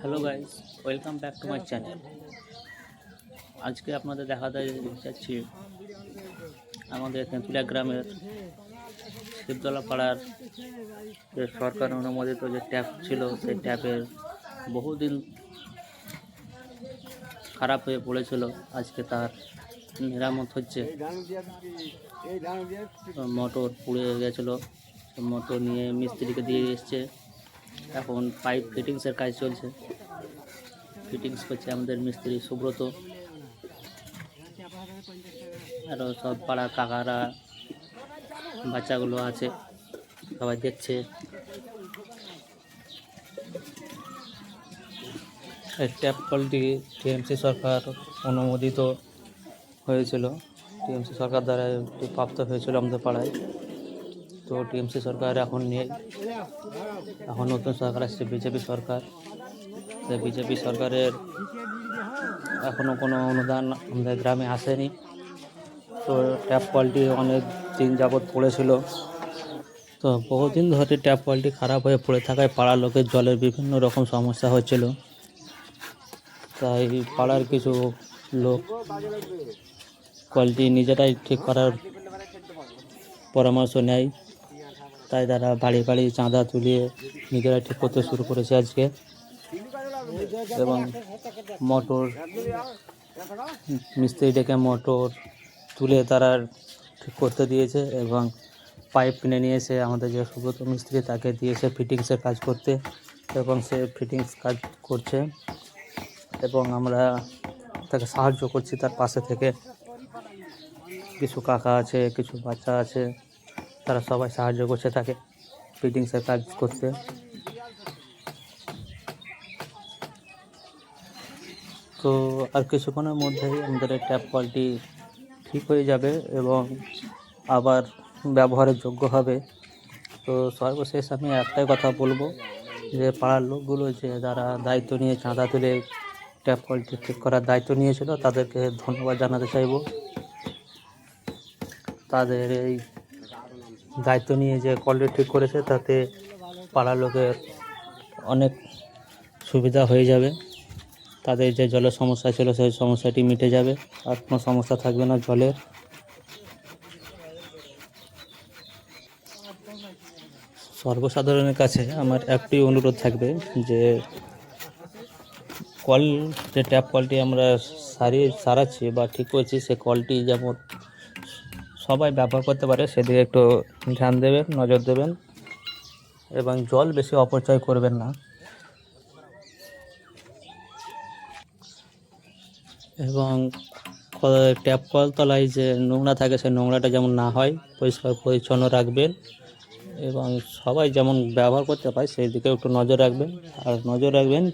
Hello guys, welcome back to my channel. আজকে আপনাদের দেখাতে যাচ্ছি আমাদের তেঁতুলিয়া গ্রামের শিবতলা পাড়ার যে সরকার অনুমোদিত যে ট্যাপ ছিল, সেই ট্যাপের বহুদিন খারাপ হয়ে পড়েছিল। আজকে তার মেরামত হচ্ছে। মোটর পুড়ে গেছিলো, মোটর নিয়ে মিস্ত্রিকে দিয়ে এসছে। এখন পাইপ ফিটিংসের কাজ চলছে। ফিটিংস করছে আমাদের মিস্ত্রি সুব্রত। আরও সব পাড়ার কাকারা, বাচ্চাগুলো আছে, সবাই দেখছে। এই ট্যাপ কলটি টিএমসি সরকার অনুমোদিত হয়েছিল, টিএমসি সরকার দ্বারা এটি প্রাপ্ত হয়েছিল আমাদের পাড়ায়। তো টিএমসি সরকার এখন নেই, এখন নতুন সরকার আসছে, বিজেপি সরকার। সেই বিজেপি সরকারের এখনও কোনো অনুদান আমাদের গ্রামে আসেনি। তো ট্যাপ কলটি অনেক দিন যাবৎ পড়েছিল। তো বহুদিন ধরে ট্যাপ কলটি খারাপ হয়ে পড়ে থাকায় পাড়ার লোকের জলের বিভিন্ন রকম সমস্যা হচ্ছিল। তাই পাড়ার কিছু লোক কলটি নিজেরাই ঠিক করার পরামর্শ নেয়। তাই তারা বাড়ি বাড়ি চাঁদা তুলিয়ে নিজেরাই ঠিক করতে শুরু করেছে আজকে। এবং মোটর মিস্ত্রি ডেকে মোটর তুলে তারা ঠিক করতে দিয়েছে, এবং পাইপ কিনে নিয়ে এসে আমাদের যে সুব্রত মিস্ত্রি তাকে দিয়েছে ফিটিংসের কাজ করতে, এবং সে ফিটিংস কাজ করছে। এবং আমরা তাকে সাহায্য করছি তার পাশে থেকে। কিছু কাকা আছে, কিছু বাচ্চা আছে, তারা সবাই সাহায্য করছে তাকে ফিটিংসের কাজ করতে। তো আর কিছুক্ষণের মধ্যেই আমাদের এই ট্যাপ কলটি ঠিক হয়ে যাবে এবং আবার ব্যবহারের যোগ্য হবে। তো সর্বশেষ আমি একটাই কথা বলবো, যে পাড়ার লোকগুলো যে যারা দায়িত্ব নিয়ে চাঁদা তুলে ট্যাপ কলটি ঠিক করার দায়িত্ব নিয়েছিল, তাদেরকে ধন্যবাদ জানাতে চাইব। তাদের এই দায়িত্ব নিয়ে যে কলটি ঠিক করেছে, তাতে পাড়ার লোকের অনেক সুবিধা হয়ে যাবে। তাদের যে জলের সমস্যা ছিল, সেই সমস্যাটি মিটে যাবে, আর কোনো সমস্যা থাকবে না জলের। সর্বসাধারণের কাছে আমার একটি অনুরোধ থাকবে, যে কল যে ট্যাপ কলটি আমরা সারাচ্ছি বা ঠিক করছি, সে কলটি যেমন সবাই ব্যবহার করতে পারে সেদিকে একটু ধ্যান দেবেন, নজর দেবেন, এবং জল বেশি অপচয় করবেন না। এবং ট্যাপ কল তলায় যে নোংরা থাকে, সেই নোংরাটা যেমন না হয়, পরিষ্কার পরিচ্ছন্ন রাখবেন, এবং সবাই যেমন ব্যবহার করতে পারে সেই দিকে একটু নজর রাখবেন। আর নজর রাখবেন